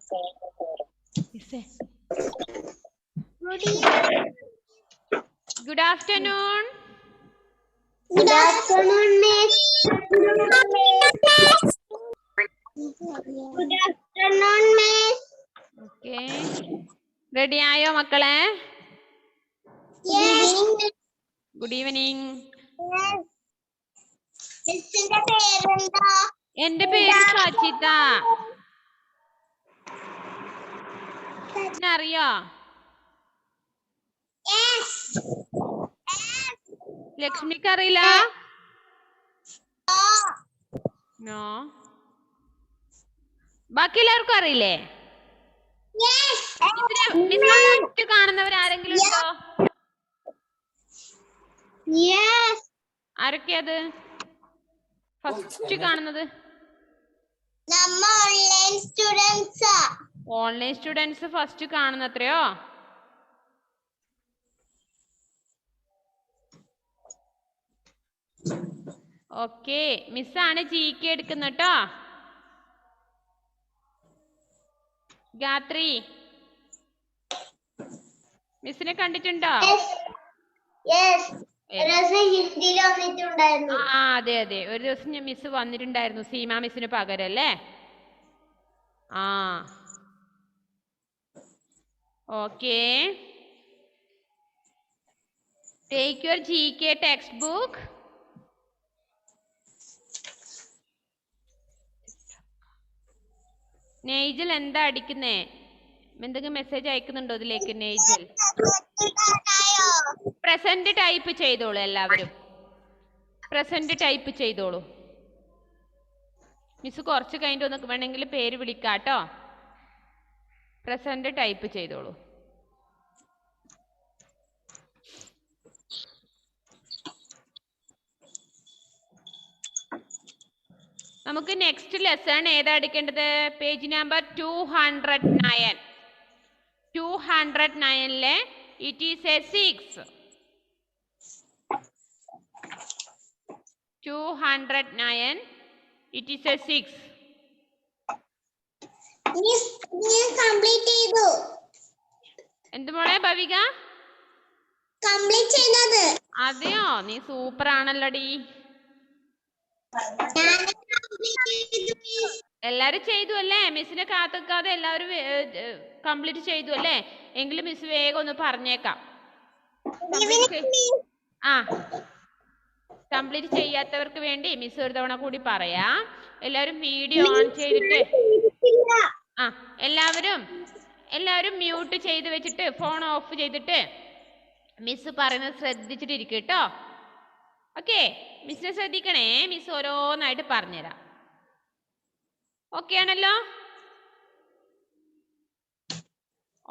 Good afternoon. Good afternoon, Miss. Good afternoon, Miss. Okay. Ready ആയോ മക്കളെ? Yes. Good evening. Yes. മിസ്സിന്റെ പേരെന്താ? എൻ്റെ പേര് സജിത. അറിയോ? Yes. ലക്ഷ്മിക്ക് അറിയില്ല? നോ. ബാക്കി എല്ലാവർക്കും അറിയില്ലേ? Yes. മിസ്സിനെ ഫസ്റ്റ് കാണുന്നവർ ആരെങ്കിലും ഉണ്ടോ? Yes. ആരൊക്കെയത് ഫസ്റ്റ് കാണുന്നത്? നമ്മ online students. Online students first കാണുന്നത്രയോ? ഓക്കെ, മിസ്സാണ് GK എടുക്കുന്നത് കേട്ടോ. ഗാത്രി മിസ്സിനെ കണ്ടിട്ടുണ്ടോ? ആ അതെ അതെ, ഒരു ദിവസം ഞാൻ മിസ് വന്നിട്ടുണ്ടായിരുന്നു, സീമ മിസ്സിന് പകരം അല്ലേ? ആ okay. Take your GK text book. നെയ്ജൽ എന്താ അടിക്കുന്നേ? എന്തെങ്കിലും മെസ്സേജ് അയക്കുന്നുണ്ടോ ഇതിലേക്ക്? നെയ്ജൽ പ്രസന്റ് ടൈപ്പ് ചെയ്തോളൂ, എല്ലാവരും പ്രസന്റ് ടൈപ്പ് ചെയ്തോളൂ. മിസ് കുറച്ച് കഴിഞ്ഞിട്ട് ഒന്ന് വേണമെങ്കിൽ പേര് വിളിക്കാട്ടോ. പ്രസന്റ് ടൈപ്പ് ചെയ്തോളൂ. നമുക്ക് നെക്സ്റ്റ് ലെസൺ ഏതാ എടുക്കേണ്ടത്? Page number 209. 209 it is A 6. 209 it is A 6. എന്ത് മോളെ ഭവിക? അതെയോ, നീ സൂപ്പർ ആണല്ലോടി. എല്ലാരും ചെയ്തു അല്ലേ? മിസ്സിനെ കാത്തിക്കാതെ എല്ലാവരും കംപ്ലീറ്റ് ചെയ്തു അല്ലേ? എങ്കിലും മിസ് വേഗം ഒന്ന് പറഞ്ഞേക്കാം. കംപ്ലീറ്റ് ചെയ്യാത്തവർക്ക് വേണ്ടി മിസ് ഒരു തവണ കൂടി പറയാം. എല്ലാവരും വീഡിയോ ഓൺ ചെയ്തിട്ട് എല്ലാവരും മ്യൂട്ട് ചെയ്ത് വെച്ചിട്ട് ഫോൺ ഓഫ് ചെയ്തിട്ട് മിസ് പറയുന്നത് ശ്രദ്ധിച്ചിട്ടിരിക്കും കേട്ടോ. ഓക്കെ, മിസ്സിനെ ശ്രദ്ധിക്കണേ. മിസ് ഓരോന്നായിട്ട് പറഞ്ഞുതരാം. ഓക്കെ ആണല്ലോ?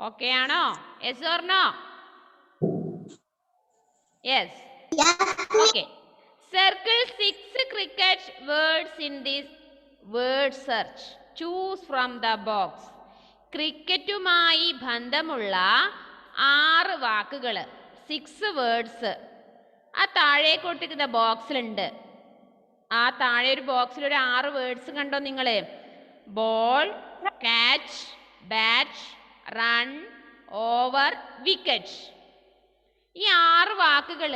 ഓക്കെ ആണോ? Yes or no? Yes. Okay. Circle 6 cricket words in this word search. Choose from the box. ക്രിക്കറ്റുമായി ബന്ധമുള്ള 6 വാക്കുകൾ, 6 വേർഡ്സ് ആ താഴെ കൊടുത്തിരിക്കുന്ന ബോക്സിലുണ്ട്. ആ താഴെ ഒരു ബോക്സിൽ ഒരു 6 വേർഡ്സ് കണ്ടോ നിങ്ങൾ? Ball, catch, bat, run, over, wicket. ഈ 6 വാക്കുകൾ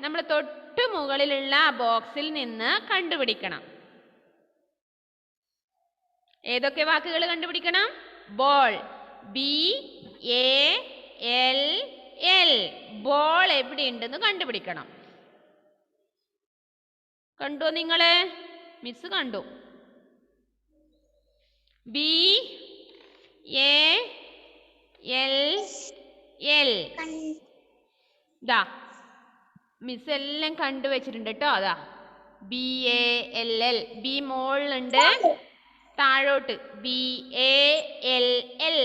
നമ്മൾ തൊട്ട് മുകളിലുള്ള ബോക്സിൽ നിന്ന് കണ്ടുപിടിക്കണം. ഏതൊക്കെ വാക്കുകൾ കണ്ടുപിടിക്കണം? ബോൾ, BALL, ബോൾ എവിടെയുണ്ടെന്ന് കണ്ടുപിടിക്കണം. കണ്ടോ നിങ്ങള്? മിസ് കണ്ടു. BALL ദാ മിസ് എല്ലാം കണ്ടുവച്ചിട്ടുണ്ട് കേട്ടോ. അതാ BALL. ബി മോളിലുണ്ട്, താഴോട്ട് BALL.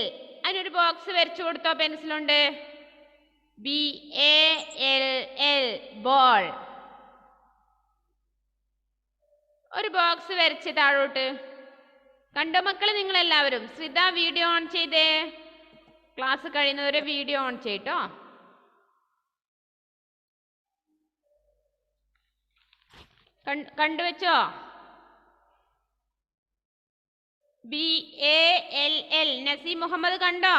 അതിനൊരു ബോക്സ് വരച്ചു കൊടുത്തോ പെൻസിലുണ്ട്. BALL ball. ഒരു ബോക്സ് വരച്ച് താഴോട്ട്. കണ്ടോ മക്കളെ നിങ്ങളെല്ലാവരും? ശ്രിത വീഡിയോ ഓൺ ചെയ്തേ. ക്ലാസ് കഴിയുന്നവരെ വീഡിയോ ഓൺ ചെയ്ട്ടോ. കണ്ടുവച്ചോ? BALL. നസീം മുഹമ്മദ് കണ്ടോ?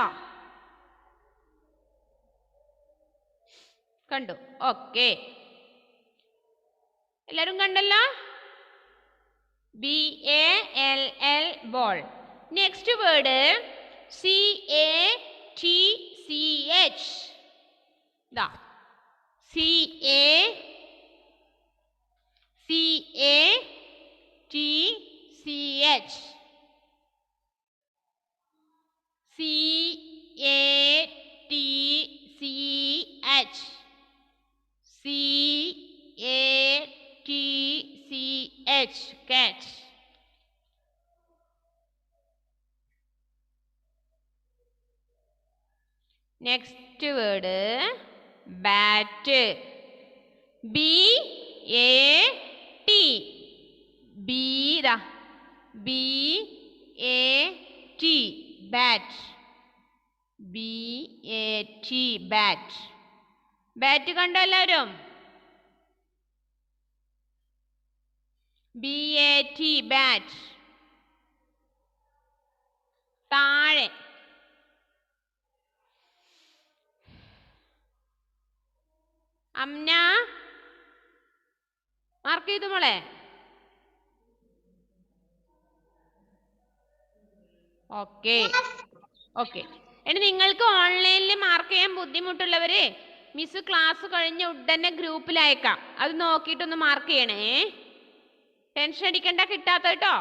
കണ്ടു. ഓക്കെ, എല്ലാരും കണ്ടല്ലോ. BALL ball. Next word CATCH. ദാ CATCH. CATCH. CATCH. Catch. Next word bat. BAT. BAT. Bat. BAT. Bat. Bat കണ്ടോ എല്ലാവരും? BAT. ബാറ്റ്. താഴെ. അമ്ന മാർക്ക് ചെയ്തു മോളെ. Okay okay. ഇനി നിങ്ങൾക്ക് ഓൺലൈനിൽ മാർക്ക് ചെയ്യാൻ ബുദ്ധിമുട്ടുള്ളവര് മിസ് ക്ലാസ് കഴിഞ്ഞ ഉടനെ ഗ്രൂപ്പിൽ അയക്കാം. അത് നോക്കിയിട്ടൊന്ന് മാർക്ക് ചെയ്യണേ. ടെൻഷൻ അടിക്കണ്ട, കിട്ടാത്ത കേട്ടോ.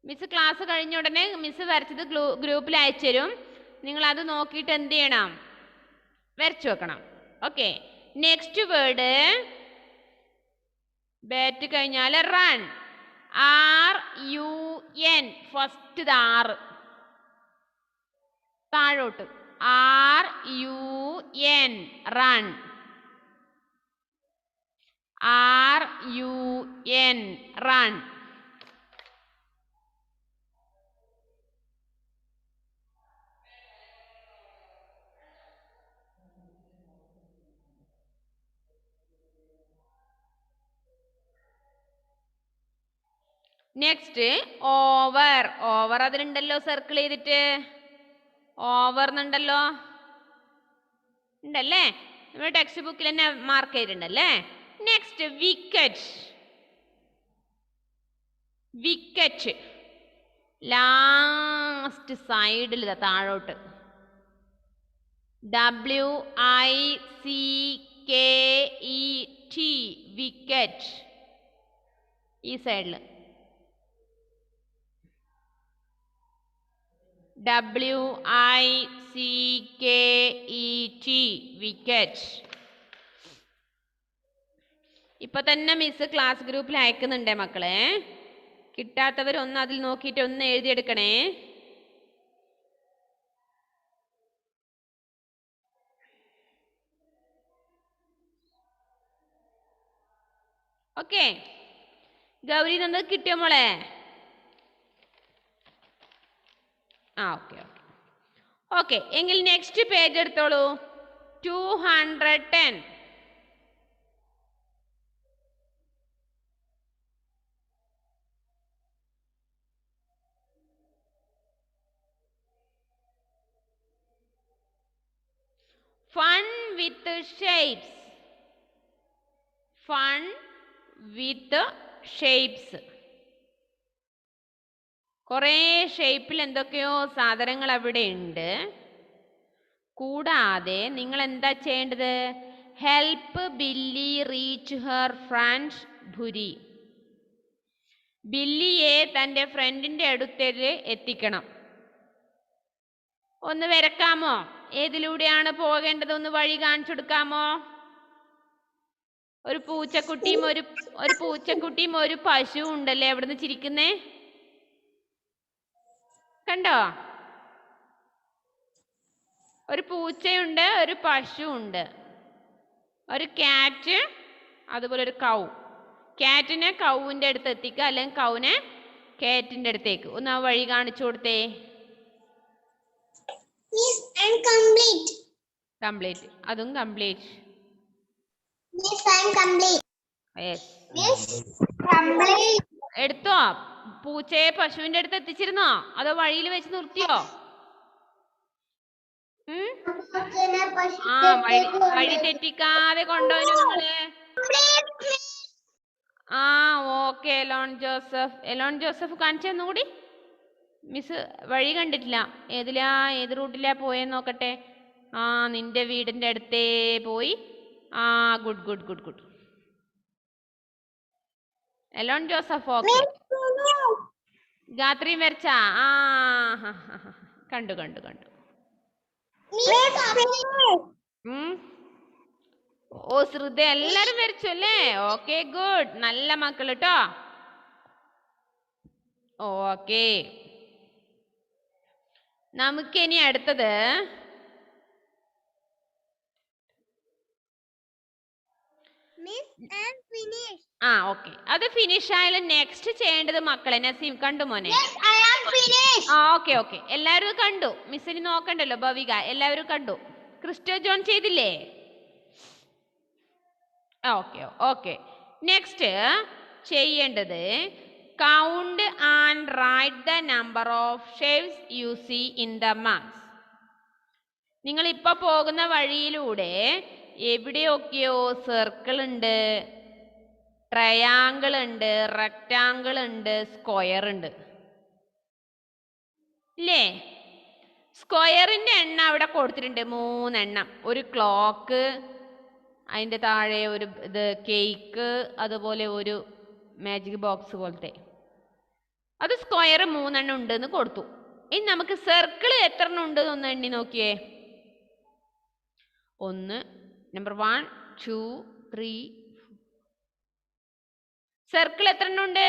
മിസ് ക്ലാസ് കഴിഞ്ഞ ഉടനെ മിസ് വരച്ചത് ഗ്രൂപ്പിൽ അയച്ചു തരും. നിങ്ങൾ അത് നോക്കിയിട്ട് എന്ത് ചെയ്യണം? വരച്ചു വെക്കണം. ഓക്കെ. നെക്സ്റ്റ് വേർഡ് ബാറ്റ് കഴിഞ്ഞാൽ റൺ. RUN. ഫസ്റ്റ് R താഴോട്ട്. RUN. Run. RUN. Run. Next over. Over അതിലുണ്ടല്ലോ, സർക്കിൾ ചെയ്തിട്ട് ഓവർ എന്നുണ്ടല്ലോ, ഉണ്ടല്ലേ? നമ്മുടെ ടെക്സ്റ്റ് ബുക്കിൽ തന്നെ മാർക്ക് ചെയ്തിട്ടുണ്ടല്ലേ. Next wicket. വിക്കറ്റ് ലാസ്റ്റ് സൈഡിൽ താഴോട്ട്. WICKET. വിക്കറ്റ്. ഈ സൈഡിൽ WICKET. വിക്കറ്റ്. ഇപ്പൊ തന്നെ മിസ് ക്ലാസ് ഗ്രൂപ്പിൽ അയക്കുന്നുണ്ടേ മക്കളെ. കിട്ടാത്തവരൊന്ന് അതിൽ നോക്കിയിട്ട് ഒന്ന് എഴുതിയെടുക്കണേ. ഓക്കെ. ഗൗരി നന്ദ കിട്ടിയോ മോളെ? Okay okay okay. എങ്കിൽ നെക്സ്റ്റ് പേജ് എടുത്തോളൂ. 210. Fun with shapes. Fun with shapes. കുറേ ഷേപ്പിൽ എന്തൊക്കെയോ സാധനങ്ങൾ അവിടെ ഉണ്ട്. കൂടാതെ നിങ്ങൾ എന്താ ചെയ്യേണ്ടത്? Help Billy reach her friend Bhuri. ബില്ലിയെ തൻ്റെ ഫ്രണ്ടിൻ്റെ അടുത്തേക്ക് എത്തിക്കണം. ഒന്ന് വരക്കാമോ? ഏതിലൂടെയാണ് പോകേണ്ടത്? ഒന്ന് വഴി കാണിച്ചു കൊടുക്കാമോ? ഒരു പൂച്ചക്കുട്ടിയും ഒരു പശു ഉണ്ടല്ലേ അവിടുന്ന് ചിരിക്കുന്നേ, കണ്ടോ? ഒരു പൂച്ചയുണ്ട്, ഒരു പശു ഉണ്ട്, ഒരു ക്യാറ്റ്, അതുപോലെ ഒരു കൗ. ക്യാറ്റിനെ കൗവിൻ്റെ അടുത്ത് എത്തിക്കുക, അല്ലെങ്കിൽ കൗവിനെ ക്യാറ്റിൻ്റെ അടുത്തേക്ക്. ഒന്ന് ആ വഴി കാണിച്ചു കൊടുത്തേ. കംപ്ലീറ്റ്. അതും കംപ്ലീറ്റ്. എടുത്തോ? പൂച്ചയെ പശുവിന്റെ അടുത്ത് എത്തിച്ചിരുന്നോ അതോ വഴിയിൽ വെച്ച് നിർത്തിയോ? ആ വഴി തെറ്റിക്കാതെ കൊണ്ടുപോയി നിങ്ങള്. ആ ഓക്കെ. എലോൺ ജോസഫ് കാണിച്ചെന്നും കൂടി. മിസ് വഴി കണ്ടിട്ടില്ല. ഏത് റൂട്ടിലാ പോയെന്ന് നോക്കട്ടെ. ആ നിന്റെ വീടിന്റെ അടുത്തേ പോയി. ആ good good good good. Elon Joseph okay. ഗാത്രിയും വരച്ചാ? ആ കണ്ടു കണ്ടു കണ്ടു. ഓ ശ്രുത എല്ലാരും വരച്ചു അല്ലേ? Okay good. നല്ല മക്കൾ കേട്ടോ. ഓക്കെ. നമുക്കിനി അടുത്തത് ഓക്കെ. അത് ഫിനിഷ് ആയാലും നെക്സ്റ്റ് ചെയ്യേണ്ടത് മക്കളെ. നസീം കണ്ടു മോനെ? Okay okay. എല്ലാവരും കണ്ടു. മിസ്സിന് നോക്കണ്ടല്ലോ. ഭവിക എല്ലാവരും കണ്ടു. ക്രിസ്റ്റോ ജോൺ ചെയ്തില്ലേ? Okay okay. നെക്സ്റ്റ് ചെയ്യേണ്ടത് count and write the number of shapes you see in the maps. നിങ്ങൾ ഇപ്പൊ പോകുന്ന വഴിയിലൂടെ എവിടെയൊക്കെയോ സർക്കിൾ ഉണ്ട്, ട്രയാങ്കിൾ ഉണ്ട്, റെക്റ്റാങ്കിൾ ഉണ്ട്, സ്ക്വയർ ഉണ്ട് ഇല്ലേ? സ്ക്വയറിന്റെ എണ്ണം അവിടെ കൊടുത്തിട്ടുണ്ട് 3 എണ്ണം. ഒരു ക്ലോക്ക്, അതിൻ്റെ താഴെ ഒരു ഇത് കേക്ക്, അതുപോലെ ഒരു മാജിക് ബോക്സ് പോലത്തെ. അത് സ്ക്വയർ 3 എണ്ണം ഉണ്ടെന്ന് കൊടുത്തു. ഇനി നമുക്ക് സർക്കിൾ എത്ര എണ്ണം ഉണ്ട് ഒന്ന് എണ്ണി നോക്കിയേ. 1 നമ്പർ 1 2 3. സർക്കിൾ എത്ര എണ്ണം ഉണ്ട്?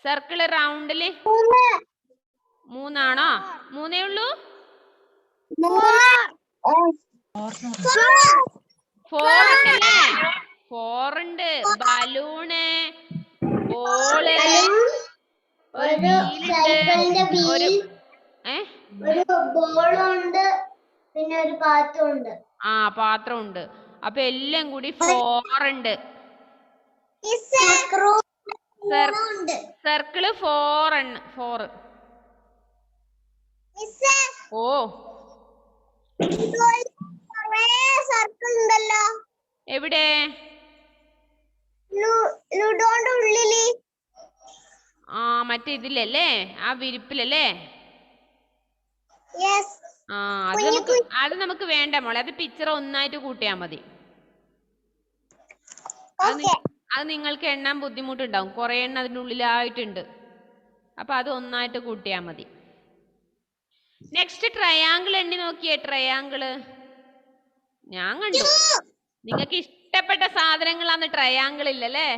സർക്കിൾ റൗണ്ടില് 3 ആണോ? 3 ഉള്ളൂ? 4 ഉണ്ടല്ലേ? 4 ഉണ്ട്. ബലൂണ്, ബോള്, ഒരു ബോളുണ്ട്, പിന്നെ ഒരു പാത്രമുണ്ട്. പാത്രമുണ്ട്. അപ്പൊ എല്ലാം കൂടി 4 ഉണ്ട്. സർക്കിള് 4. ഓ സർക്കിൾ ഉണ്ടല്ലോ. എവിടെ? ലുഡോന്റെ ഉള്ളില്. മറ്റേ ഇതിലല്ലേ? ആ വിരിപ്പിലല്ലേ? അത് നമുക്ക് വേണ്ട മോളെ. അത് പിക്ചർ ഒന്നായിട്ട് കൂട്ടിയാ മതി. അത് നിങ്ങൾക്ക് എണ്ണാൻ ബുദ്ധിമുട്ടുണ്ടാവും. കുറെ എണ്ണം അതിൻ്റെ ഉള്ളിലായിട്ടുണ്ട്. അപ്പൊ അത് ഒന്നായിട്ട് കൂട്ടിയാ മതി. നെക്സ്റ്റ് ട്രയാങ്കിൾ എണ്ണി നോക്കിയേ. ട്രയാങ്കിള് ഞാൻ കണ്ടു. നിങ്ങൾക്ക് ഇഷ്ടപ്പെട്ട സാധനങ്ങളാണ് ട്രയാങ്കിൾ ഇല്ലല്ലേ?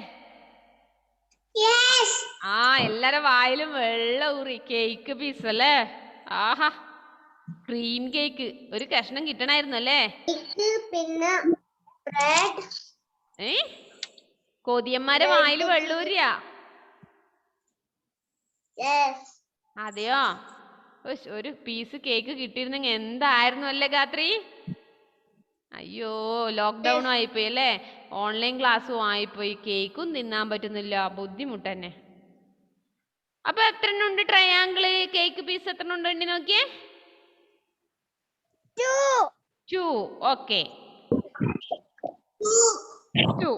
എല്ലാരും വായിലും വെള്ളം ഊറി. കേക്ക് പീസ് അല്ലേ? ആഹാ, ക്രീം കേക്ക്. ഒരു കഷ്ണം കിട്ടണായിരുന്നു അല്ലേ? പിന്നെ കൊതിയന്മാരെ വായിൽ വെള്ളൂരിയ. അതെയോ? ഒരു പീസ് കേക്ക് കിട്ടിയിരുന്നെങ്കിൽ എന്തായിരുന്നു അല്ലേ ഗാത്രി? അയ്യോ, ലോക്ക്ഡൌണും ആയിപ്പോയി അല്ലേ? ഓൺലൈൻ ക്ലാസ്സും ആയിപ്പോയി. കേക്കും തിന്നാൻ പറ്റുന്നില്ല. ബുദ്ധിമുട്ട് തന്നെ. അപ്പൊ എത്ര എണ്ണം ഉണ്ട് ട്രയാങ്കിള്? കേക്ക് പീസ് എത്ര ഉണ്ട്? എണ്ണി നോക്കിയേ. 2. ഓക്കെ. 2.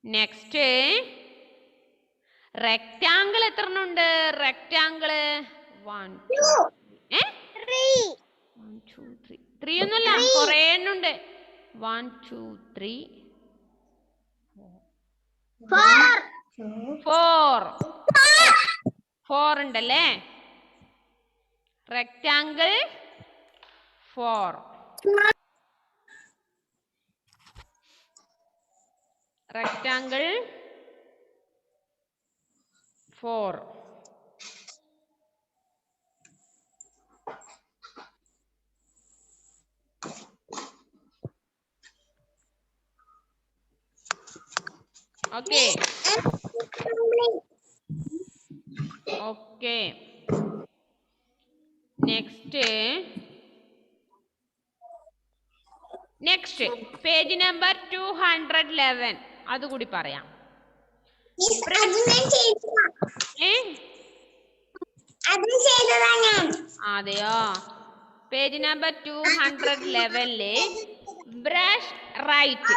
നെക്സ്റ്റ് റെക്റ്റാങ്കിൾ എത്ര എണ്ണം ഉണ്ട്? റെക്റ്റാങ്കിള് 1 2 3 ഒന്നുമല്ല, കുറേ എണ്ണം ഉണ്ട്. 1 2 3 4 ഉണ്ടല്ലേ? Rectangle 4. Rectangle 4. Okay okay. Next next page number 211 അതുകൂടി പറയാം. അതെയോ? Page number 211 brush write.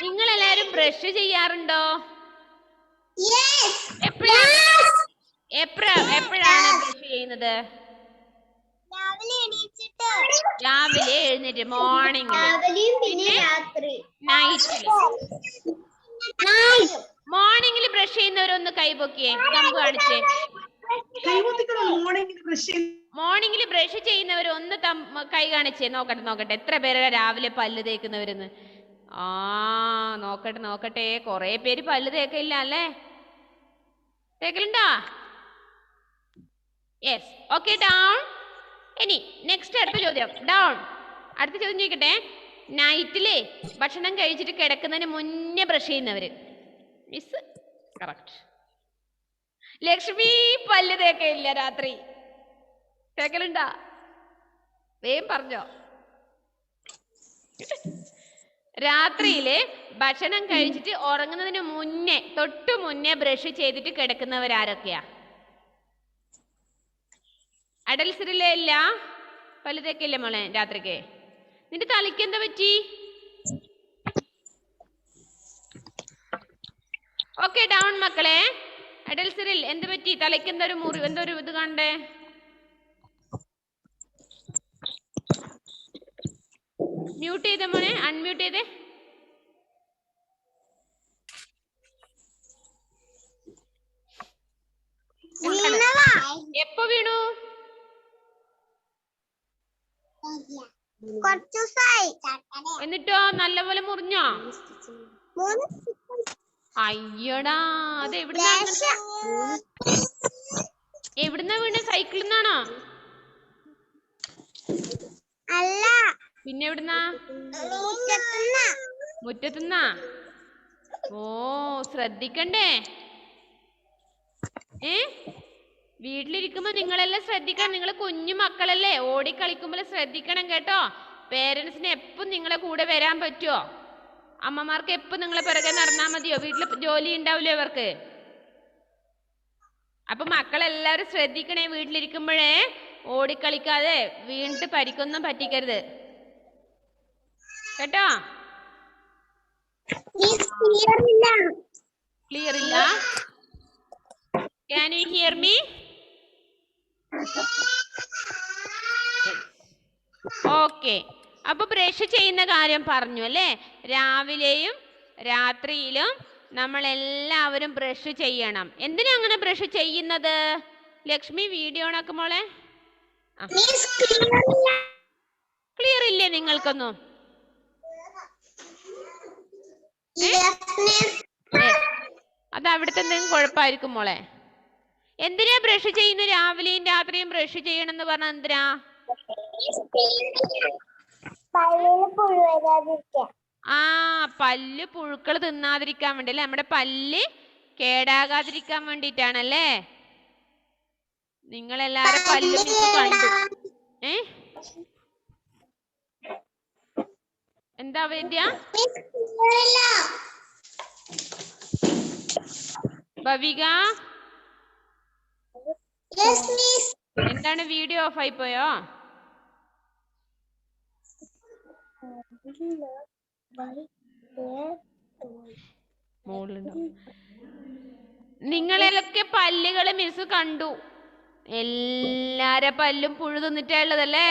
നിങ്ങൾ എല്ലാരും ബ്രഷ് ചെയ്യാറുണ്ടോ? എപ്പോഴാണ് ബ്രഷ് ചെയ്യുന്നത്? രാവിലെ എഴുന്നേറ്റ് മോർണിംഗിൽ, പിന്നെ നൈറ്റിൽ. മോർണിംഗിൽ ബ്രഷ് ചെയ്യുന്നവരൊന്ന് കൈപൊക്കിയേ, തമ്പ് കാണിച്ചേ. മോർണിംഗിൽ ബ്രഷ് ചെയ്യുന്നവർ ഒന്ന് കൈ കാണിച്ചേ, നോക്കട്ടെ എത്ര പേര് രാവിലെ പല്ല് തേക്കുന്നവരെന്ന്. ആ നോക്കട്ടെ കൊറേ പേര് പല്ല് തേക്കില്ല അല്ലേ? തേക്കലുണ്ടോ? യെസ്. Okay, down. ഇനി നെക്സ്റ്റ് അടുത്ത ചോദ്യം, ഡൗൺ. അടുത്ത ചോദ്യം ചോദിക്കട്ടെ. നൈറ്റിലെ ഭക്ഷണം കഴിച്ചിട്ട് കിടക്കുന്നതിന് മുന്നേ ബ്രഷ് ചെയ്യുന്നവര്. Miss correct. ലക്ഷ്മി പല്ല് തേക്കയില്ല രാത്രി, തേക്കലുണ്ടാ? വേഗം പറഞ്ഞോ. രാത്രിയില് ഭക്ഷണം കഴിച്ചിട്ട് ഉറങ്ങുന്നതിന് മുന്നേ, തൊട്ടു മുന്നേ ബ്രഷ് ചെയ്തിട്ട് കിടക്കുന്നവരാരൊക്കെയാ? അഡൽസിലെ ഇല്ല പല്ല് തേക്കില്ല മോളെ രാത്രിക്ക്? നിന്റെ തലയ്ക്ക് എന്താ പറ്റി? ഓക്കെ, ഡൗൺ മക്കളെ. അഡൽസിൽ എന്ത് പറ്റി? തലയ്ക്ക് എന്താ ഒരു മുറിവ്, എന്തോ ഒരു ഇത് കണ്ടേ? മ്യൂട്ട് ചെയ്ത മോനെ, അൺമ്യൂട്ട് ചെയ്തേ. എപ്പോ വീണു? എന്നിട്ടോ നല്ലപോലെ മുറിഞ്ഞോ? അയ്യടാ, അത് എവിടുന്നാ വീണ? സൈക്കിളിൽ നിന്നാണോ? പിന്നെ എവിടുന്നാ? മുറ്റത്തുനിന്നാ? ഓ, ശ്രദ്ധിക്കണ്ടേ? വീട്ടിലിരിക്കുമ്പോ നിങ്ങളെല്ലാം ശ്രദ്ധിക്കണം. നിങ്ങൾ കുഞ്ഞു മക്കളല്ലേ, ഓടിക്കളിക്കുമ്പോൾ ശ്രദ്ധിക്കണം കേട്ടോ. പേരൻസിന് എപ്പം നിങ്ങളെ കൂടെ വരാൻ പറ്റുമോ? അമ്മമാർക്ക് എപ്പം നിങ്ങളെ പിറകെ നടന്നാൽ മതിയോ? വീട്ടിൽ ജോലി ഉണ്ടാവില്ലേ അവർക്ക്? അപ്പൊ മക്കളെല്ലാവരും ശ്രദ്ധിക്കണേ, വീട്ടിലിരിക്കുമ്പോഴേ ഓടിക്കളിക്കാതെ വീണിട്ട് പരിക്കൊന്നും പറ്റിക്കരുത് കേട്ടോ. ക്ലിയർ ഇല്ല? Can you hear me? Okay. അപ്പൊ ബ്രഷ് ചെയ്യുന്ന കാര്യം പറഞ്ഞു അല്ലേ? രാവിലെയും രാത്രിയിലും നമ്മൾ എല്ലാവരും ബ്രഷ് ചെയ്യണം. എന്തിനാ അങ്ങനെ ബ്രഷ് ചെയ്യുന്നത്? ലക്ഷ്മി വീഡിയോ ഓണാക്ക് മോളെ. ക്ലിയർ ഇല്ലേ നിങ്ങൾക്കൊന്നും? അത് അവിടുത്തെ എന്തെങ്കിലും കുഴപ്പമായിരിക്കും മോളെ. എന്തിനാ ബ്രഷ് ചെയ്യുന്നു? രാവിലെയും രാത്രിയും ബ്രഷ് ചെയ്യണം എന്ന് പറഞ്ഞാൽ എന്തിനാ? പല്ല് പുഴുക്കൾ തിന്നാതിരിക്കാൻ വേണ്ടി അല്ലേ? നമ്മുടെ പല്ല് കേടാകാതിരിക്കാൻ വേണ്ടിട്ടാണല്ലേ? നിങ്ങളെല്ലാരും പല്ല് കണ്ടു. എന്താ വേദ്യ? ഭവിക, എന്താണ് വീഡിയോ ഓഫ് ആയി പോയോ? നിങ്ങളെയൊക്കെ പല്ലുകള് മിസ് കണ്ടു. എല്ലാരെ പല്ലും പുഴു തിന്നിട്ടാ ഉള്ളതല്ലേ?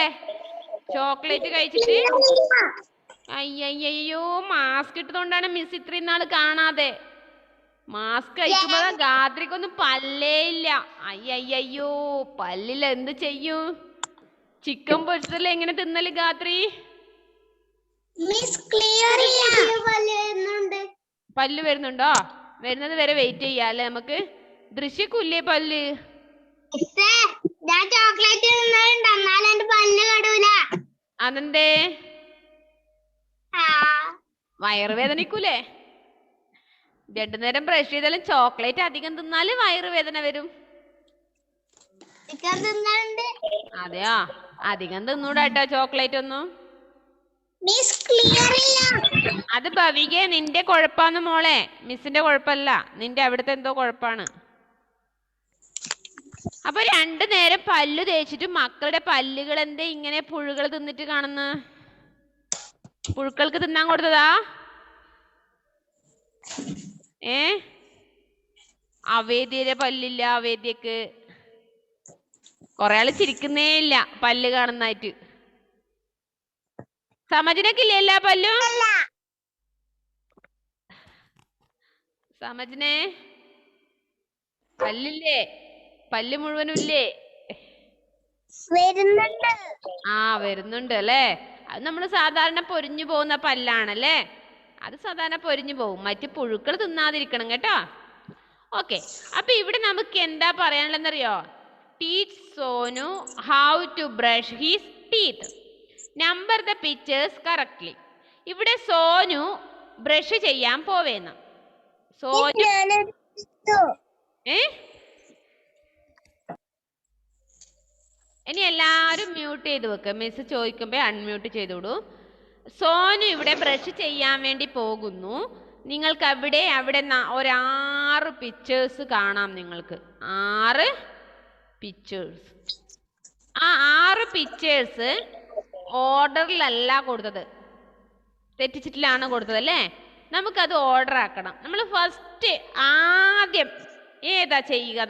ചോക്ലേറ്റ് കഴിച്ചിട്ട്. അയ്യോ, മാസ്ക് ഇട്ടതുകൊണ്ടാണ് മിസ് ഇത്രയും നാള് കാണാതെ. മാസ്ക് കഴിക്കുമ്പോ ഗാത്രിക്കൊന്നും പല്ലേ ഇല്ല. അയ്യോ, പല്ലിൽ എന്ത് ചെയ്യും? ചിക്കൻ പൊരിച്ചതല്ലേ എങ്ങനെ തിന്നല് ഗാത്രി? പല്ല് വരുന്നുണ്ടോ? വരുന്നത് വരെ വെയിറ്റ് ചെയ്യാല്ലേ നമുക്ക്. ദൃശ്യക്കൂല്ലേ പല്ല്? അതെന്തേ? വയറുവേദനിക്കൂലേ? 2 നേരം ബ്രഷ് ചെയ്താലും ചോക്ലേറ്റ് അധികം തിന്നാല് വയറുവേദന വരും. അതെയോ? അധികം തിന്നൂടാട്ടോ ചോക്ലേറ്റ് ഒന്നും. അത് ഭവികെ നിന്റെ കുഴപ്പാന്ന് മോളെ, മിസ്സിന്റെ കുഴപ്പമല്ല, നിന്റെ അവിടുത്തെ എന്തോ കുഴപ്പാണ്. അപ്പൊ രണ്ടു നേരം പല്ലു തേച്ചിട്ട് മക്കളുടെ പല്ലുകൾ എന്തേ ഇങ്ങനെ പുഴുകൾ തിന്നിട്ട് കാണുന്ന? പുഴുക്കൾക്ക് തിന്നാൻ കൊടുത്തതാ? അവേദ്യയുടെ പല്ലില്ല, അവേദ്യക്ക്. കൊറേ ആള് ചിരിക്കുന്നേ ഇല്ല പല്ല് കാണുന്നായിട്ട്. സമജിനൊക്കെ ഇല്ലേ എല്ലാ പല്ലും? സമജിനെ പല്ലില്ലേ? പല്ല് മുഴുവനും ഇല്ലേ? വരുന്നുണ്ട് അല്ലേ? അത് നമ്മൾ സാധാരണ പൊരിഞ്ഞു പോകുന്ന പല്ലാണല്ലേ, അത് സാധാരണ പൊരിഞ്ഞു പോകും. മറ്റു പുഴുക്കൾ തിന്നാതിരിക്കണം കേട്ടോ. ഓക്കെ, അപ്പൊ ഇവിടെ നമുക്ക് എന്താ പറയാനുള്ളതെന്നറിയോ? Teach Sonu how to brush his teeth. Number the pictures correctly. ഇവിടെ സോനു ബ്രഷ് ചെയ്യാൻ പോവേന്ന്. സോനു ഇനി എല്ലാരും മ്യൂട്ട് ചെയ്ത് വെക്ക. മിസ് ചോദിക്കുമ്പോ അൺമ്യൂട്ട് ചെയ്തോളൂ. സോനു ഇവിടെ ബ്രഷ് ചെയ്യാൻ വേണ്ടി പോകുന്നു. നിങ്ങൾക്ക് അവിടെ ഒരു 6 പിക്ചേഴ്സ് കാണാം. നിങ്ങൾക്ക് 6 പിക്ചേഴ്സ്. ആ 6 പിക്ചേഴ്സ് ഓർഡറിലല്ല കൊടുത്തത്, തെറ്റിച്ചിട്ടിലാണ് കൊടുത്തത് അല്ലേ? നമുക്കത് ഓർഡർ ആക്കണം. നമ്മൾ ഫസ്റ്റ് ആദ്യം ഏതാ ചെയ്യുക?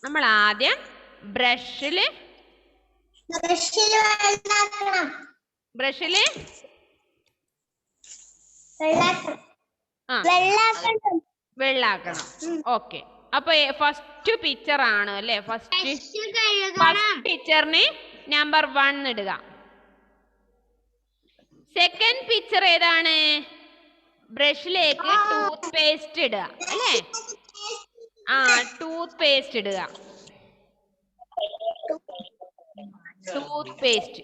നമ്മൾ ആദ്യം ബ്രഷില് വെള്ളാക്കണം. ഓക്കെ, അപ്പൊ ഫസ്റ്റ് പിക്ചർ ആണ് അല്ലേ? ഫസ്റ്റ് പിക്ചറിന് നമ്പർ 1 ഇടുക. സെക്കൻഡ് പിക്ചർ ഏതാണ്? ബ്രഷിലേക്ക് ടൂത്ത് പേസ്റ്റ് ഇടുക അല്ലേ? ടൂത്ത് പേസ്റ്റ് ഇടുക. ടൂത്ത് പേസ്റ്റ്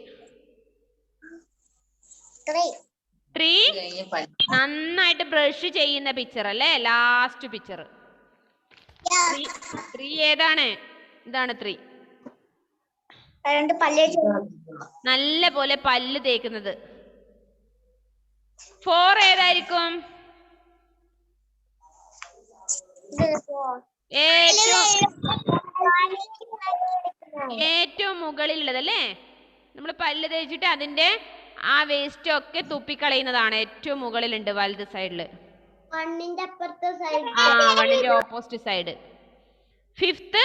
3 നന്നായിട്ട് ബ്രഷ് ചെയ്യുന്ന പിക്ചർ അല്ലേ? ലാസ്റ്റ് പിക്ചർ 3 ഏതാണ്? ഇതാണ് 3. നല്ല പോലെ പല്ല് തേക്കുന്നത്. 4 ഏതായിരിക്കും? ഏറ്റവും മുകളിലുള്ളത് അല്ലേ? നമ്മൾ പല്ല് തേച്ചിട്ട് അതിന്റെ ആ വേസ്റ്റ് ഒക്കെ തുപ്പിക്കളയുന്നതാണ്. ഏറ്റവും മുകളിലുണ്ട് വലത് സൈഡില്. 1ന്റെ ഓപ്പോസിറ്റ് സൈഡ്. 5th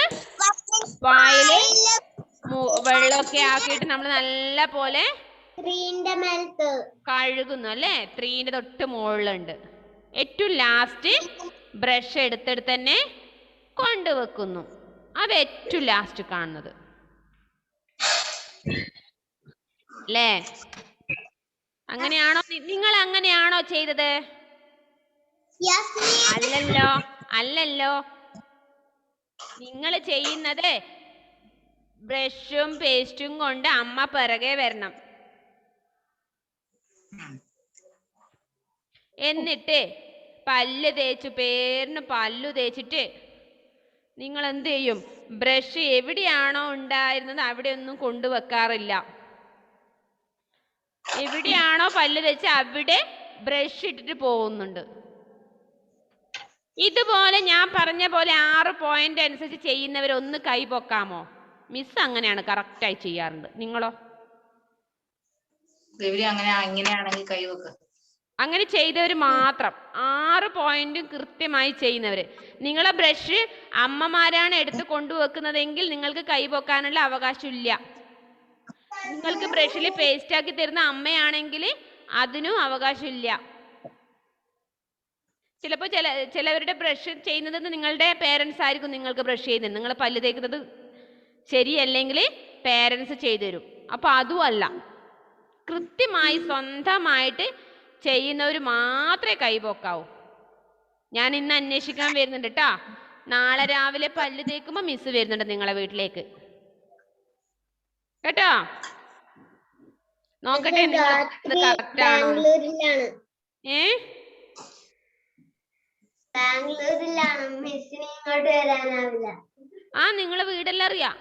വായില് വെള്ളമൊക്കെ ആക്കിയിട്ട് നമ്മൾ നല്ല പോലെ കഴുകുന്നു അല്ലേ? 3ന്റെ തൊട്ട് മുകളിലുണ്ട്. ഏറ്റവും ലാസ്റ്റ് ബ്രഷ് എടുത്തെടുത്ത് തന്നെ കൊണ്ടുവെക്കുന്നു. അത് ഏറ്റവും ലാസ്റ്റ് കാണുന്നത് അല്ലേ? അങ്ങനെയാണോ? നിങ്ങൾ അങ്ങനെയാണോ ചെയ്തത്? അല്ലല്ലോ. നിങ്ങൾ ചെയ്യുന്നത് ബ്രഷും പേസ്റ്റും കൊണ്ട് അമ്മ പിറകെ വരണം. എന്നിട്ട് പല്ല് തേച്ചു പേരിന് പല്ലു തേച്ചിട്ട് നിങ്ങൾ എന്ത് ചെയ്യും? ബ്രഷ് എവിടെയാണോ ഉണ്ടായിരുന്നത് അവിടെ ഒന്നും കൊണ്ടുവെക്കാറില്ല. എവിടെയാണോ പല്ല് തേച്ച് അവിടെ ബ്രഷ് ഇട്ടിട്ട് പോകുന്നുണ്ട്. ഇതുപോലെ ഞാൻ പറഞ്ഞ പോലെ 6 പോയിന്റ് അനുസരിച്ച് ചെയ്യുന്നവരൊന്ന് കൈ പൊക്കാമോ? മിസ് അങ്ങനെയാണ് കറക്റ്റായി ചെയ്യാറുണ്ട്. നിങ്ങളോ? അങ്ങനെ ചെയ്തവർ മാത്രം, 6 പോയിന്റും കൃത്യമായി ചെയ്യുന്നവര്. നിങ്ങളെ ബ്രഷ് അമ്മമാരാണ് എടുത്ത് കൊണ്ടുവെക്കുന്നതെങ്കിൽ നിങ്ങൾക്ക് കൈ പൊക്കാനുള്ള അവകാശമില്ല. നിങ്ങൾക്ക് ബ്രഷിൽ പേസ്റ്റ് ആക്കി തരുന്ന അമ്മയാണെങ്കിൽ അതിനും അവകാശമില്ല. ചിലപ്പോൾ ചിലവരുടെ ബ്രഷ് ചെയ്യുന്നത് നിങ്ങളുടെ പേരൻസ് ആയിരിക്കും നിങ്ങൾക്ക് ബ്രഷ് ചെയ്യുന്നത്. നിങ്ങൾ പല്ല് തേക്കുന്നത് ശരിയല്ലെങ്കിൽ പേരൻസ് ചെയ്തു തരും. അപ്പൊ അതുമല്ല, കൃത്യമായി സ്വന്തമായിട്ട് ചെയ്യുന്നവർ മാത്രമേ കൈപോക്കാവൂ. ഞാൻ ഇന്ന് അന്വേഷിക്കാൻ വരുന്നുണ്ട് കേട്ടോ. നാളെ രാവിലെ പല്ല് തേക്കുമ്പോൾ മിസ് വരുന്നുണ്ട് നിങ്ങളെ വീട്ടിലേക്ക് കേട്ടോ. നോക്കട്ടെ കറക്റ്റ് ആണോ? നിങ്ങളെ വീടെല്ലാം അറിയാം.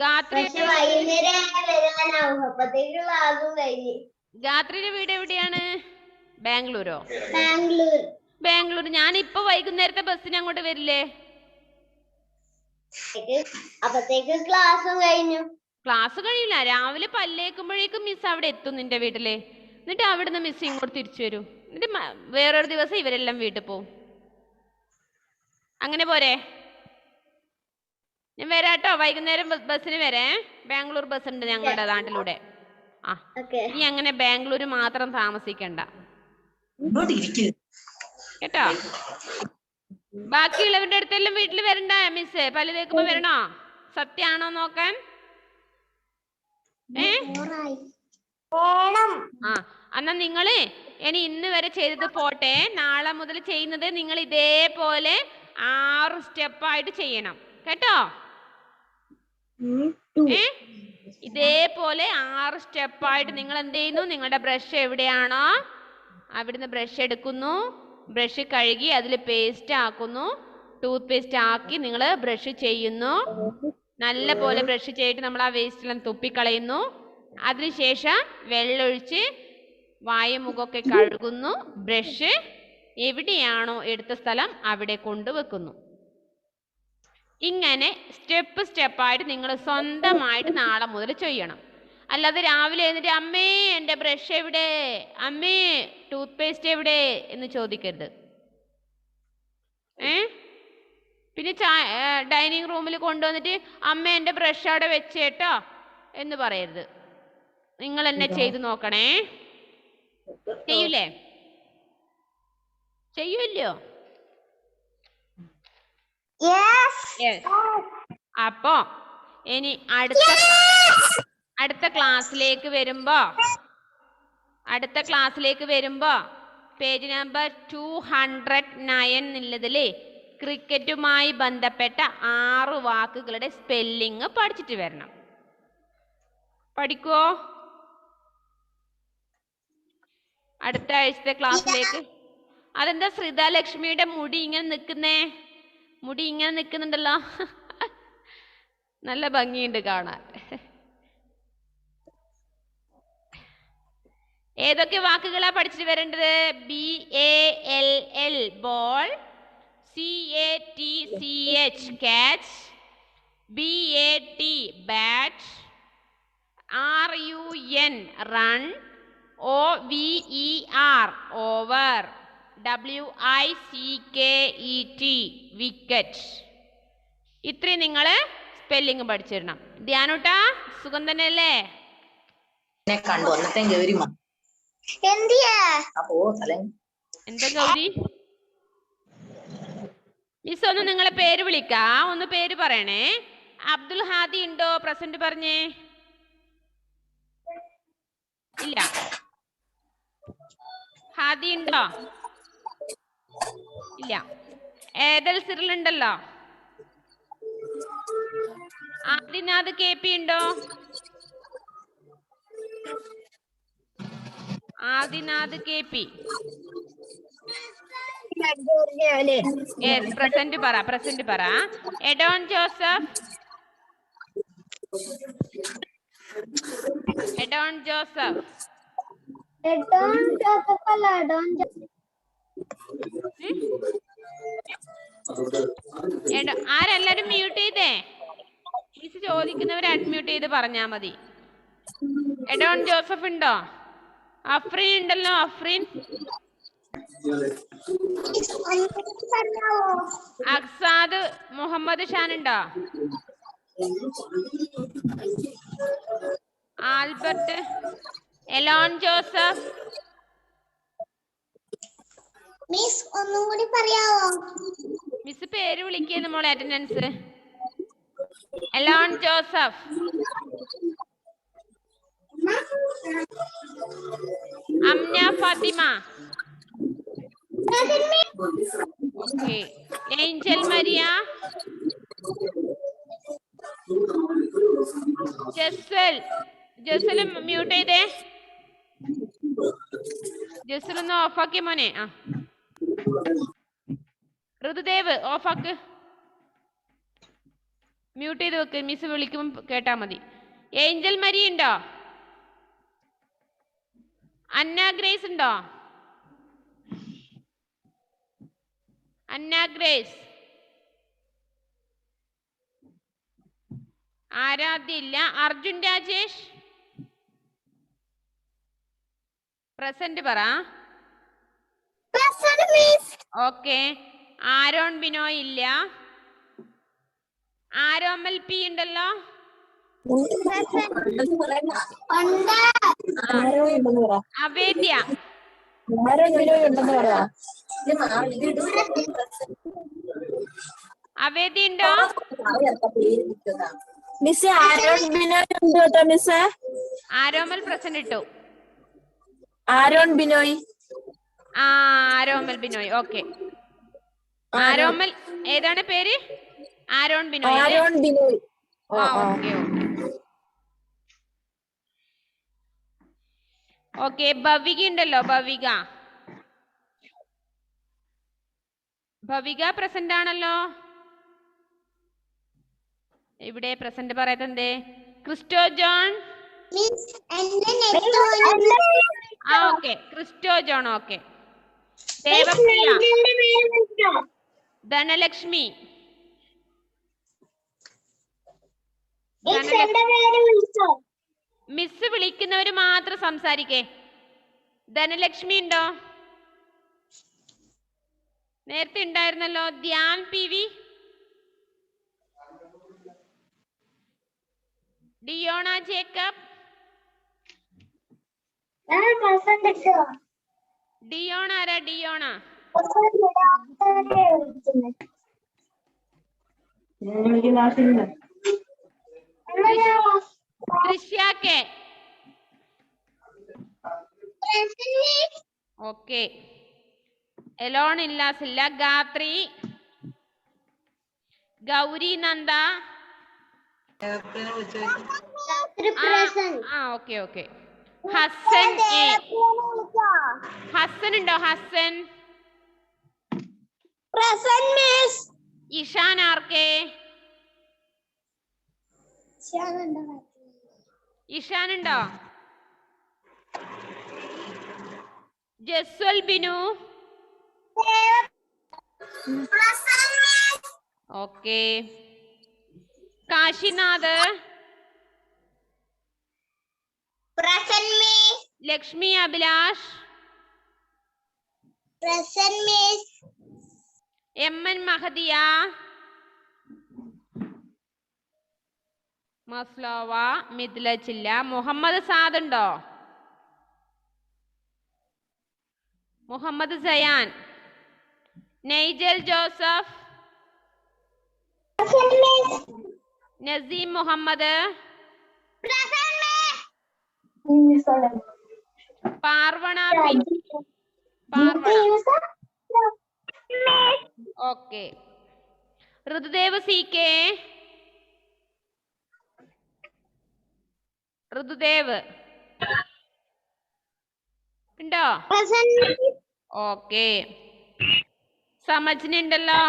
ഗാത്രി പക്ഷെ വൈകുന്നേരം വരാനാവും അപ്പത്തേക്ക് ക്ലാസ്സും കഴിഞ്ഞ്. ഗാത്രിയുടെ വീട് എവിടെയാണ്? ബാംഗ്ലൂരോ? ബാംഗ്ലൂർ. ബാംഗ്ലൂർ. ഞാൻ ഇപ്പൊ വൈകുന്നേരത്തെ ബസ്സിന് അങ്ങോട്ട് വരില്ലേ? അപ്പത്തേക്ക് ക്ലാസ്സും കഴിഞ്ഞു. ക്ലാസ് കഴിയില്ല. രാവിലെ പല്ലേക്കുമ്പോഴേക്കും മിസ് അവിടെ എത്തും നിന്റെ വീട്ടില്. എന്നിട്ട് അവിടുന്ന് മിസ് ഇങ്ങോട്ട് തിരിച്ചു വരും. എന്നിട്ട് വേറൊരു ദിവസം ഇവരെല്ലാം വീട്ടിൽ പോവും. അങ്ങനെ പോരെ? ഞാൻ വരാട്ടോ, വൈകുന്നേരം ബസ്സിന് വരേ. ബാംഗ്ലൂർ ബസ് ഉണ്ട് ഞങ്ങളുടെ നാട്ടിലൂടെ. ആ, നീ അങ്ങനെ ബാംഗ്ലൂർ മാത്രം താമസിക്കണ്ട കേട്ടോ. ബാക്കിയുള്ളവരുടെ അടുത്തെല്ലാം വീട്ടിൽ വരണ്ട മിസ്. പല്ല് തേക്കുമ്പോ വരണോ? സത്യാണോ നോക്കാൻ? ആ, എന്നാ നിങ്ങള് ഇനി ഇന്ന് വരെ ചെയ്തത് പോട്ടെ. നാളെ മുതൽ ചെയ്യുന്നത് നിങ്ങൾ ഇതേപോലെ 6 സ്റ്റെപ്പായിട്ട് ചെയ്യണം കേട്ടോ. ഇതേപോലെ 6 സ്റ്റെപ്പായിട്ട് നിങ്ങൾ എന്ത് ചെയ്യുന്നു? നിങ്ങളുടെ ബ്രഷ് എവിടെയാണോ അവിടുന്ന് ബ്രഷ് എടുക്കുന്നു, ബ്രഷ് കഴുകി അതിൽ പേസ്റ്റ് ആക്കുന്നു, ടൂത്ത് പേസ്റ്റ് ആക്കി നിങ്ങൾ ബ്രഷ് ചെയ്യുന്നു. നല്ല പോലെ ബ്രഷ് ചെയ്തിട്ട് നമ്മൾ ആ വേസ്റ്റെല്ലാം തുപ്പിക്കളയുന്നു. അതിനുശേഷം വെള്ളമൊഴിച്ച് വായും മുഖമൊക്കെ കഴുകുന്നു. ബ്രഷ് എവിടെയാണോ എടുത്ത സ്ഥലം അവിടെ കൊണ്ടുവെക്കുന്നു. ഇങ്ങനെ സ്റ്റെപ്പായിട്ട് നിങ്ങൾ സ്വന്തമായിട്ട് നാളെ മുതൽ ചെയ്യണം. അല്ലാതെ രാവിലെ എന്നിട്ട് അമ്മേ എൻ്റെ ബ്രഷ് എവിടെ, അമ്മേ ടൂത്ത് പേസ്റ്റ് എവിടെ എന്ന് ചോദിക്കരുത്. പിന്നെ ഡൈനിങ് റൂമിൽ കൊണ്ടുവന്നിട്ട് അമ്മ എൻ്റെ ബ്രഷ് അവിടെ വെച്ചേട്ടോ എന്ന് പറയരുത്. നിങ്ങൾ എന്നെ ചെയ്ത് നോക്കണേ. ചെയ്യൂലേ? ചെയ്യൂല്ലോ? അപ്പോ ഇനി അടുത്ത ക്ലാസ്സിലേക്ക് വരുമ്പോ പേജ് നമ്പർ 209 എന്നുള്ളതില് ക്രിക്കറ്റുമായി ബന്ധപ്പെട്ട 6 വാക്കുകളുടെ സ്പെല്ലിങ് പഠിച്ചിട്ട് വരണം. പഠിക്കുവോ? അടുത്ത ആഴ്ചത്തെ ക്ലാസ്സിലേക്ക്. അതെന്താ ശ്രീതാലക്ഷ്മിയുടെ മുടി ഇങ്ങനെ നിൽക്കുന്നേ? മുടി ഇങ്ങനെ നിൽക്കുന്നുണ്ടല്ലോ. നല്ല ഭംഗിയുണ്ട് കാണാൻ. ഏതൊക്കെ വാക്കുകളാ പഠിച്ചിട്ട് വരേണ്ടത്? BALL ball, CATCH catch, BAT bat, RUN run, OVER over, WICKET wicket. ഇത്രയും നിങ്ങൾ സ്പെല്ലിങ് പഠിച്ചിരണം. ധ്യാനൂട്ടാ സുഖം തന്നെയല്ലേ? എന്താ ഗൗരി? മിസ് ഒന്ന് നിങ്ങളെ പേര് വിളിക്കാ, ഒന്ന് പേര് പറയണേ. അബ്ദുൽ ഹാദി ഉണ്ടോ? പ്രസന്റ് പറഞ്ഞേ. ഇല്ല. ഹാദി ഉണ്ടോ? ഇല്ല. ഏതൽ സിറിൽ ഉണ്ടല്ലോ. ആദിനാഥ് KP ഉണ്ടോ? ആദിനാഥ് KP പ്രസന്റ് പറ. എഡോൺ ജോസഫ് ആരെല്ലാരും മ്യൂട്ട് ചെയ്തേ? മിസ് ചോദിക്കുന്നവർ അൺമ്യൂട്ട് ചെയ്ത് പറഞ്ഞാ മതി. എഡോൺ ജോസഫ് ഉണ്ടോ? അഫ്രീൻ ഉണ്ടല്ലോ. അഫ്രീൻ. അക്സാദ് മുഹമ്മദ് ഷാൻ ഉണ്ടോ? ആൽബർട്ട്. Elon Joseph. മിസ് ഒന്നും കൂടി പറയാവോ? മിസ് പേര് വിളിക്കുന്നു മോളെ. Attendance. Elon Joseph. Amna Fathima. Okay. Angel Maria. Jasal mute ചെയ്തേ. ജസൽ ഒന്ന് ഓഫാക്കിയ മോനെ. ഋതുദേവ് ഓഫാക്ക്. മ്യൂട്ട് ചെയ്ത് വെക്ക്, മിസ് വിളിക്കുമ്പോൾ കേട്ടാ മതി. ഏഞ്ചൽ മരി ഉണ്ടോ? അന്ന ഗ്രേസ് ഉണ്ടോ? അന്ന ഗ്രേസ്. ആരാധ്യ ഇല്ല. അർജുൻ രാജേഷ് പ്രസന്റ് പറ. ഓക്കെ. ആരോൺ ബിനോയ് ഇല്ല. ആരോമൽ പി ഉണ്ടല്ലോ. അവേദ്യ. അവേദ്യ ഉണ്ടോ? മിസ് ആരോൺ ബിനോയ് ഉണ്ട് കേട്ടോ മിസ്. ആരോമൽ പ്രസന്റ് ഇട്ടു. ആരോൺ ബിനോയ്. ആരോമൽ ബിനോയ്. ഓക്കെ. ആരോമൽ ഏതാണ് പേര്? Aaron Binoy. Aaron Binoy. Okay okay okay. Bhavika ഉണ്ടല്ലോ. ഭവിക പ്രസന്റ് ആണല്ലോ. ഇവിടെ പ്രസന്റ് പറയാത്ത എന്തേ? Christo John. Okay. Christo John. Okay. Devapriya. Dhanalakshmi. Miss വിളിക്കുന്നവര് മാത്രം സംസാരിക്കേ. ധനലക്ഷ്മി ഉണ്ടോ? നേരത്തെ ഉണ്ടായിരുന്നല്ലോ. Dhyan P V. Diona Jacob. Diona ആരാ? Diona Drishya K. Okay. Elon ഇല്ലാസില്ല. Gathri. Gauri Nanda. Okay okay. Hasan A. Hasan ഉണ്ടോ? ഹസൻ. Ishan R K. ഇഷാൻ ഉണ്ടോ? Jaswal Binu. Okay. Kashinath. Lakshmi Abhilash. M N Mahdiya. Maslova. മിഥിലച്ചില്ല. മുഹമ്മദ് സാദ് ഉണ്ടോ? Muhammad Sayan. Nigel Joseph. Naseem Muhammad. Parvana. Okay. Ritudev C K. Ritudev ഉണ്ടോ? ഓക്കെ. സമജ്ന ഉണ്ടല്ലോ.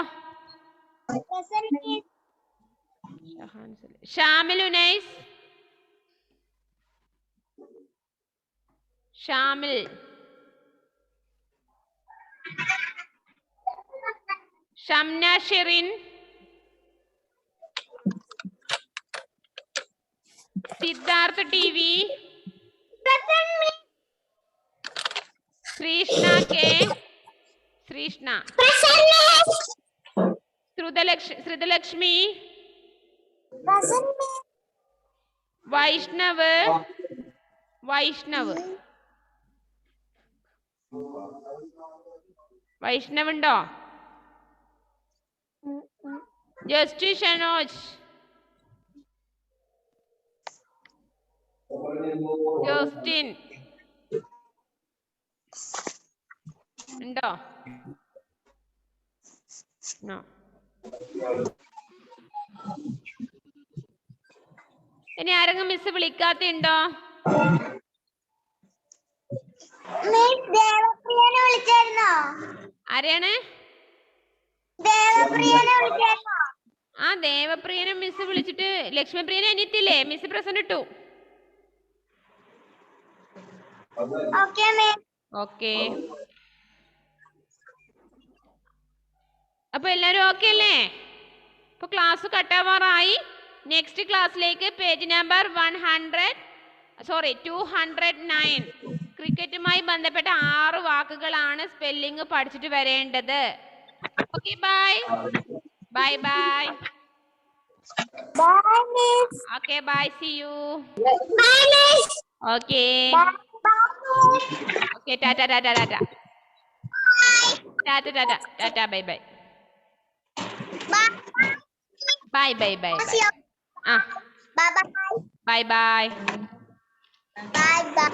Shamil Unais. Shamil. Shamna Sherin. Siddhartha T V. Shreeshna K. Shreeshna. Shruthalakshmi. Vaishnav. Vaishnav ഉണ്ടോ? ജസ്റ്റി ഷനോജ്. ജോസ്റ്റിൻ ഉണ്ടോ? നോ. ഇനി ആരെങ്കിലും മിസ് വിളിക്കാത്തുണ്ടോ? ആരെയാണ്? ആ ദേവപ്രിയനെ മിസ് വിളിച്ചിട്ട് ലക്ഷ്മിപ്രിയനെ അനിയത്തില്ലേ മിസ് പ്രസന്റ് ഇട്ടു. Okay ma'am. ഓക്കെ. അപ്പൊ എല്ലാരും ഓക്കെ അല്ലേ? ഇപ്പൊ ക്ലാസ് കട്ടാവാറായി. നെക്സ്റ്റ് ക്ലാസ്സിലേക്ക് പേജ് നമ്പർ 209 ക്രിക്കറ്റുമായി ബന്ധപ്പെട്ട 6 വാക്കുകളാണ് സ്പെല്ലിംഗ് പഠിച്ചിട്ട് വരേണ്ടത്. Okay bye bye bye. Bye miss. Okay bye see you. Bye miss. Okay Bye miss. Okay ടാറ്റ ടാറ്റ ടാറ്റ ടാറ്റ ടാറ്റ ടാറ്റ bye bye Bye. Bye bye bye bye. ആ Bye bye. Bye bye. Bye bye.